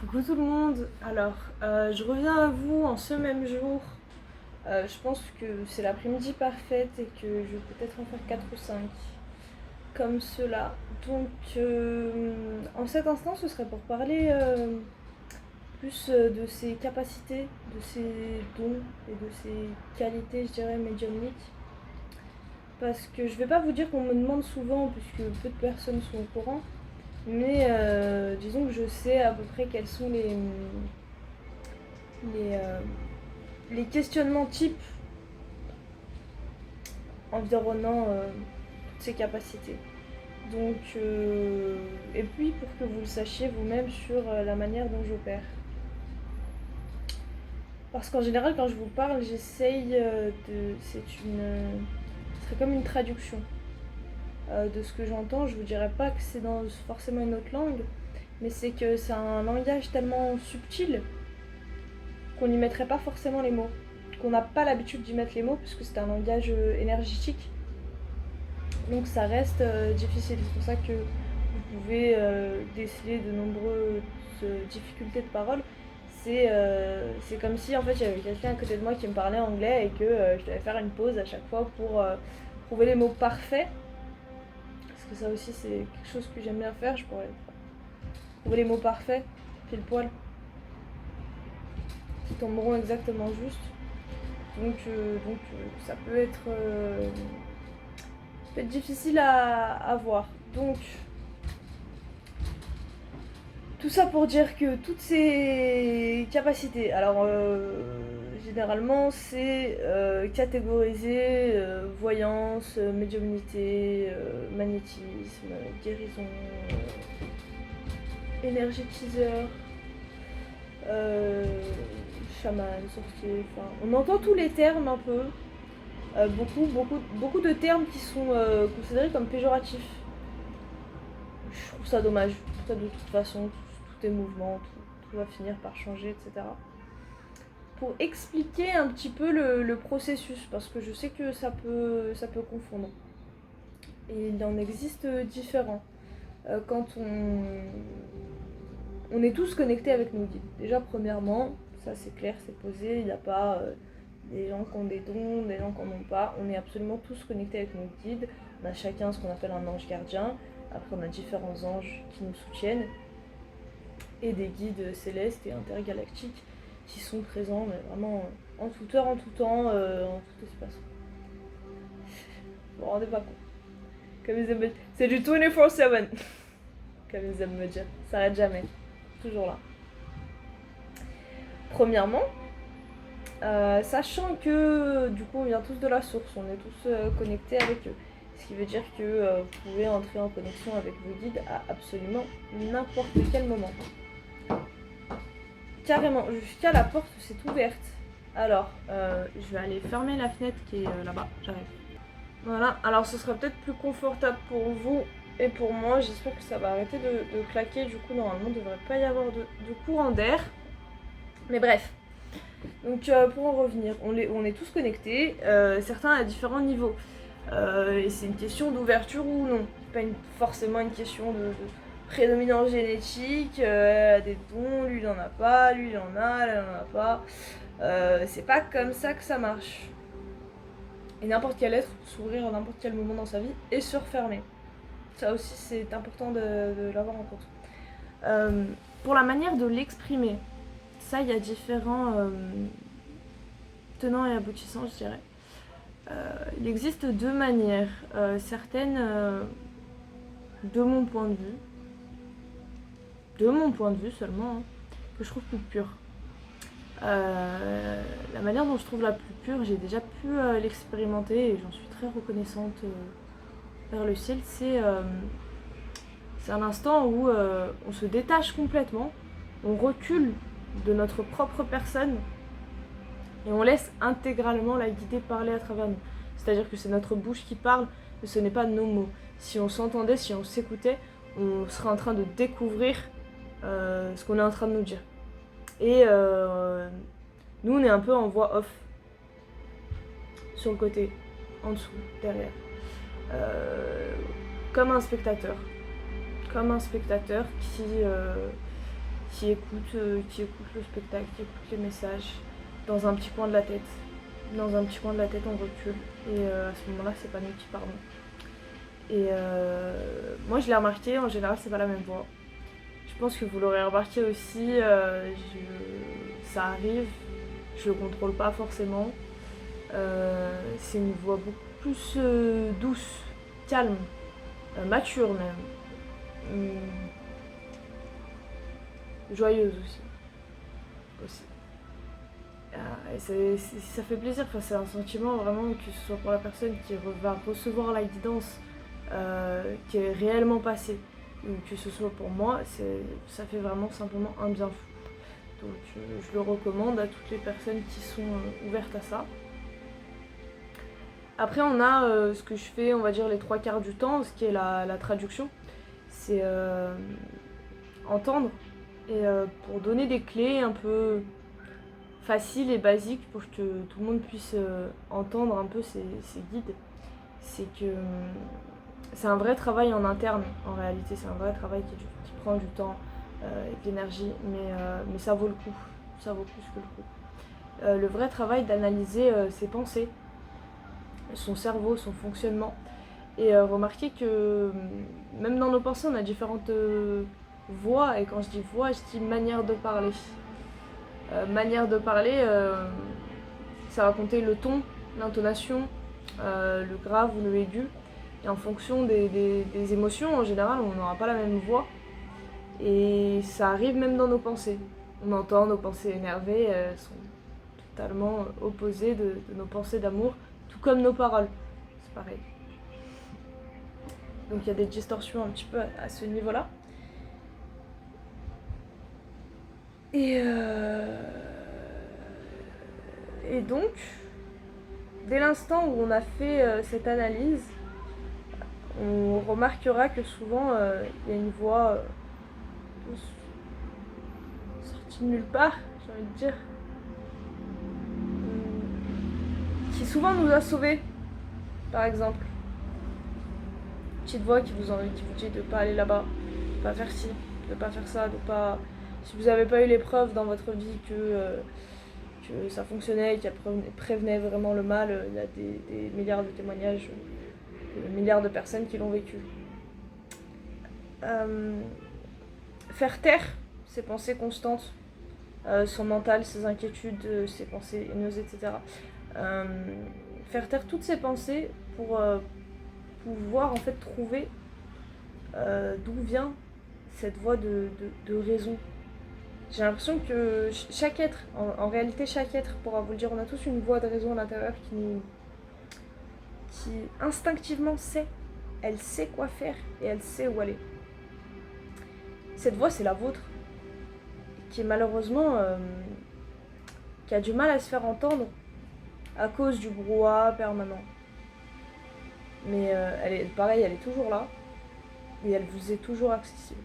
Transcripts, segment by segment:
Coucou tout le monde, alors je reviens à vous en ce même jour. Je pense que c'est l'après-midi parfaite et que je vais peut-être en faire 4 ou 5 comme cela. Donc en cet instant ce serait pour parler plus de ses capacités, de ses dons et de ses qualités, je dirais, médiumniques. Parce que je vais pas vous dire qu'on me demande souvent puisque peu de personnes sont au courant. Mais disons que je sais à peu près quels sont les, euh, les questionnements types environnant toutes ces capacités. Donc, et puis pour que vous le sachiez vous-même sur la manière dont j'opère. Parce qu'en général, quand je vous parle, j'essaye de. Ce serait comme une traduction de ce que j'entends. Je vous dirais pas que c'est dans forcément une autre langue, mais c'est que c'est un langage tellement subtil qu'on n'y mettrait pas forcément les mots. Qu'on n'a pas l'habitude d'y mettre les mots, puisque c'est un langage énergétique. Donc ça reste difficile. C'est pour ça que vous pouvez déceler de nombreuses difficultés de parole. C'est comme si en fait il y avait quelqu'un à côté de moi qui me parlait anglais et que je devais faire une pause à chaque fois pour trouver les mots parfaits. Parce que ça aussi c'est quelque chose que j'aime bien faire. Je pourrais trouver les mots parfaits, pile poil, qui tomberont exactement juste. Donc ça peut être difficile à voir. Donc, tout ça pour dire que toutes ces capacités, alors généralement c'est catégorisé voyance, médiumnité, magnétisme, guérison, énergétiseur, chaman, sorcier, enfin on entend tous les termes un peu. Beaucoup de termes qui sont considérés comme péjoratifs. Je trouve ça dommage. De toute façon, tout est mouvement, tout va finir par changer, etc. Pour expliquer un petit peu le processus, parce que je sais que ça peut confondre. Et il en existe différents. Quand on est tous connectés avec nos guides. Déjà, premièrement, ça c'est clair, c'est posé, il n'y a pas des gens qui ont des dons, des gens qui n'en ont pas. On est absolument tous connectés avec nos guides. On a chacun ce qu'on appelle un ange gardien. Après, on a différents anges qui nous soutiennent. Et des guides célestes et intergalactiques qui sont présents, mais vraiment en toute heure, en tout temps, en tout espace. Vous vous rendez pas compte. Comme ils aiment me dire. C'est du 24/7. Comme ils aiment me dire. Ça n'arrête jamais. Toujours là. Premièrement, sachant que du coup on vient tous de la source, on est tous connectés avec eux. Ce qui veut dire que vous pouvez entrer en connexion avec vos guides à absolument n'importe quel moment. Carrément, jusqu'à la porte c'est ouverte. Alors, je vais aller fermer la fenêtre qui est là-bas, j'arrive. Voilà, alors ce sera peut-être plus confortable pour vous et pour moi. J'espère que ça va arrêter de claquer. Du coup, normalement, il ne devrait pas y avoir de courant d'air. Mais bref. Donc, pour en revenir, on est tous connectés, certains à différents niveaux. Et c'est une question d'ouverture ou non. C'est pas forcément une question de prédominance génétique, elle a des dons, lui il en a pas, lui il en a, elle en a pas. C'est pas comme ça que ça marche. Et n'importe quel être peut s'ouvrir à n'importe quel moment dans sa vie et se refermer. Ça aussi c'est important de l'avoir en compte. Pour la manière de l'exprimer, ça il y a différents tenants et aboutissants je dirais. Il existe deux manières, certaines de mon point de vue seulement, hein, que je trouve plus pure. La manière dont je trouve la plus pure, j'ai déjà pu l'expérimenter et j'en suis très reconnaissante vers le ciel, c'est un instant où on se détache complètement, on recule de notre propre personne et on laisse intégralement la guider parler à travers nous. C'est-à-dire que c'est notre bouche qui parle, mais ce n'est pas nos mots. Si on s'entendait, si on s'écoutait, on serait en train de découvrir ce qu'on est en train de nous dire. Et nous, on est un peu en voix off. Sur le côté, en dessous, derrière. Comme un spectateur. Comme un spectateur qui écoute le spectacle, qui écoute les messages, dans un petit coin de la tête. Dans un petit coin de la tête, on recule. Et à ce moment-là, c'est pas nous qui parlons. Et moi, je l'ai remarqué, en général, c'est pas la même voix. Je pense que vous l'aurez remarqué aussi, ça arrive, je le contrôle pas forcément. C'est une voix beaucoup plus douce, calme, mature même. Joyeuse aussi. Et ça fait plaisir, enfin, c'est un sentiment vraiment que ce soit pour la personne qui va recevoir la guidance qui est réellement passée, ou que ce soit pour moi, ça fait vraiment simplement un bien fou. Donc je le recommande à toutes les personnes qui sont ouvertes à ça. Après on a ce que je fais, on va dire les 3/4 du temps, ce qui est la traduction. C'est entendre et pour donner des clés un peu faciles et basiques pour que tout le monde puisse entendre un peu ces guides. C'est que c'est un vrai travail en interne en réalité, c'est un vrai travail qui prend du temps et de l'énergie, mais ça vaut le coup, ça vaut plus que le coup. Le vrai travail d'analyser ses pensées, son cerveau, son fonctionnement, et remarquer que même dans nos pensées on a différentes voix, et quand je dis voix, je dis manière de parler. Manière de parler, ça va compter le ton, l'intonation, le grave ou le aigu. Et en fonction des émotions, en général, on n'aura pas la même voix. Et ça arrive même dans nos pensées. On entend nos pensées énervées, elles sont totalement opposées de nos pensées d'amour, tout comme nos paroles. C'est pareil. Donc il y a des distorsions un petit peu à ce niveau-là. Et donc, dès l'instant où on a fait cette analyse, on remarquera que souvent il y a une voix sortie de nulle part, j'ai envie de dire, qui souvent nous a sauvés, par exemple. Petite voix qui vous dit de ne pas aller là-bas, de ne pas faire ci, de ne pas faire ça, de pas... Si vous n'avez pas eu les preuves dans votre vie que ça fonctionnait, qu'elle prévenait vraiment le mal, il y a des milliards de témoignages, des milliards de personnes qui l'ont vécu. Faire taire ses pensées constantes, son mental, ses inquiétudes, ses pensées haineuses, etc. Faire taire toutes ces pensées pour pouvoir en fait trouver d'où vient cette voie de raison. J'ai l'impression que chaque être, en réalité chaque être, pourra vous le dire, on a tous une voix de raison à l'intérieur qui instinctivement sait, elle sait quoi faire et elle sait où aller. Cette voix c'est la vôtre, qui est malheureusement, qui a du mal à se faire entendre à cause du brouhaha permanent. Mais elle est pareil, elle est toujours là et elle vous est toujours accessible.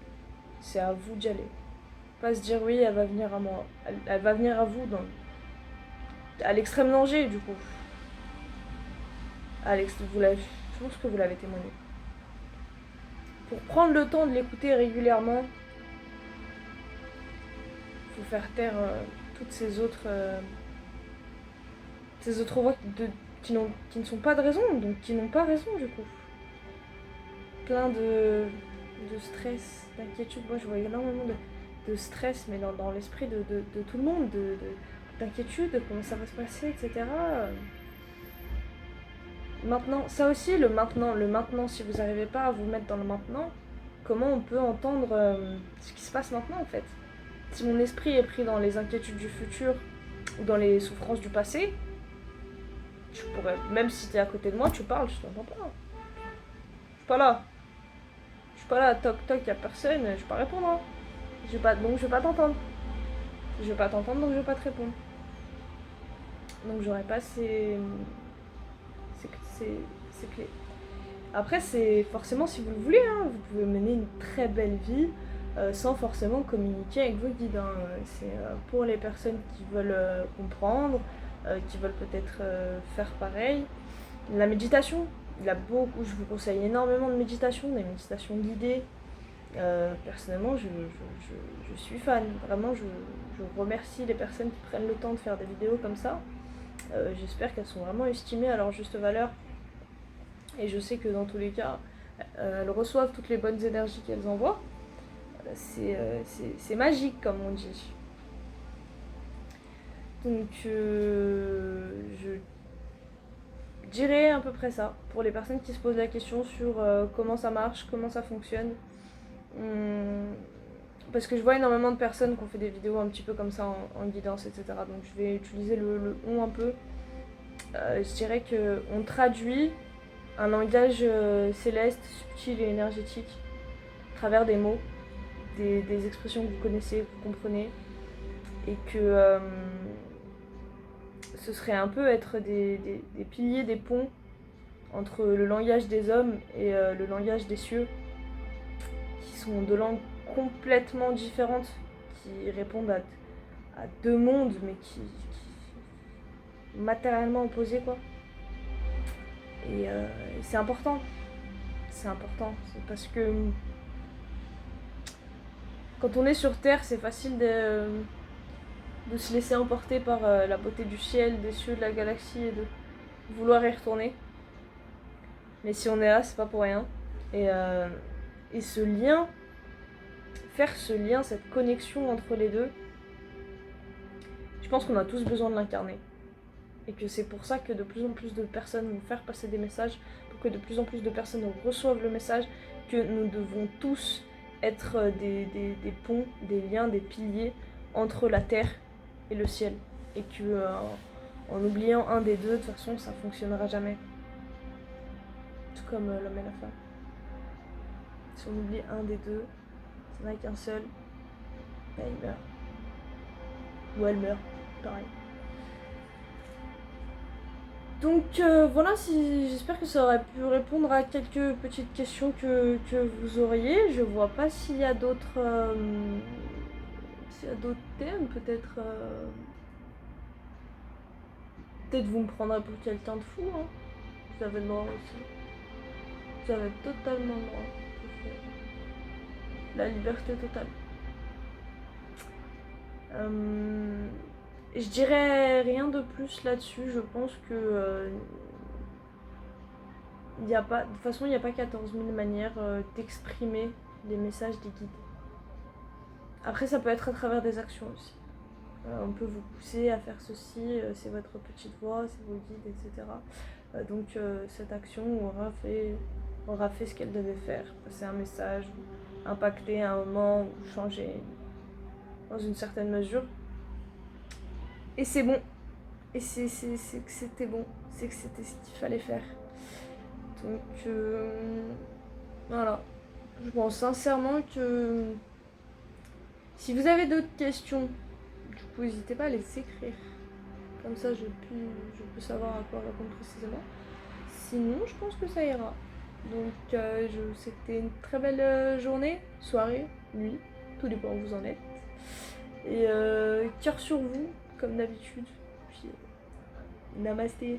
C'est à vous d'y aller. Pas se dire oui, elle va venir à moi. Elle va venir à vous à l'extrême danger du coup. Je pense que vous l'avez témoigné. Pour prendre le temps de l'écouter régulièrement, il faut faire taire toutes ces autres voix qui ne sont pas de raison, donc qui n'ont pas raison du coup. Plein de stress, d'inquiétude. Moi je vois énormément de stress, mais dans l'esprit de tout le monde, d'inquiétude, de comment ça va se passer, etc. Maintenant, ça aussi, le maintenant, si vous n'arrivez pas à vous mettre dans le maintenant, comment on peut entendre ce qui se passe maintenant en fait. Si mon esprit est pris dans les inquiétudes du futur ou dans les souffrances du passé, je pourrais, même si t'es à côté de moi, tu parles, je t'entends pas. Je suis pas là. Je suis pas là, toc toc, y'a personne, je vais pas répondre. Hein. Donc je vais pas t'entendre. Je vais pas t'entendre, donc je vais pas te répondre. Donc j'aurais pas ces clés. Après, c'est forcément si vous le voulez, hein, vous pouvez mener une très belle vie sans forcément communiquer avec vos guides. Hein. C'est pour les personnes qui veulent comprendre, qui veulent peut-être faire pareil. La méditation, je vous conseille énormément de méditation, des méditations guidées. Personnellement, je suis fan. Vraiment, je remercie les personnes qui prennent le temps de faire des vidéos comme ça. J'espère qu'elles sont vraiment estimées à leur juste valeur. Et je sais que dans tous les cas, elles reçoivent toutes les bonnes énergies qu'elles envoient. C'est magique, comme on dit. Donc, je dirais à peu près ça. Pour les personnes qui se posent la question sur comment ça marche, comment ça fonctionne. Parce que je vois énormément de personnes qui ont fait des vidéos un petit peu comme ça en guidance, etc. Donc je vais utiliser le on un peu. Je dirais qu'on traduit un langage céleste, subtil et énergétique à travers des mots, des expressions que vous connaissez, que vous comprenez. Et que ce serait un peu être des piliers, des ponts entre le langage des hommes et le langage des cieux, qui sont deux langues complètement différentes, qui répondent à deux mondes, mais qui matériellement opposés, quoi. Et c'est important. C'est important. C'est parce que quand on est sur Terre, c'est facile de se laisser emporter par la beauté du ciel, des cieux, de la galaxie et de vouloir y retourner. Mais si on est là, c'est pas pour rien. Et ce lien, faire ce lien, cette connexion entre les deux, je pense qu'on a tous besoin de l'incarner. Et que c'est pour ça que de plus en plus de personnes vont faire passer des messages, pour que de plus en plus de personnes reçoivent le message, que nous devons tous être des ponts, des liens, des piliers entre la terre et le ciel. Et que en oubliant un des deux, de toute façon, ça fonctionnera jamais. Tout comme l'homme et la femme. Si on oublie un des deux, ça n'a qu'un seul, ben il meurt. Ou elle meurt, pareil. Donc voilà, j'espère que ça aurait pu répondre à quelques petites questions que vous auriez. Je vois pas s'il y a d'autres thèmes, peut-être peut-être vous me prendrez pour quelqu'un de fou, hein. Vous avez le droit aussi. Vous avez totalement le droit de faire. La liberté totale. Je dirais rien de plus là-dessus. Je pense que de toute façon, il n'y a pas 14 000 manières d'exprimer les messages des guides. Après, ça peut être à travers des actions aussi. On peut vous pousser à faire ceci, c'est votre petite voix, c'est vos guides, etc. Donc cette action aura fait ce qu'elle devait faire. Passer un message, impacter un moment, ou changer dans une certaine mesure. Et c'est bon. Et c'est que c'était bon. C'est que c'était ce qu'il fallait faire. Donc voilà. Je pense sincèrement que si vous avez d'autres questions, du coup n'hésitez pas à les écrire. Comme ça je peux savoir à quoi répondre précisément. Sinon je pense que ça ira. Donc c'était une très belle journée, soirée, nuit, tout dépend où vous en êtes. Et cœur sur vous, comme d'habitude. Puis namasté.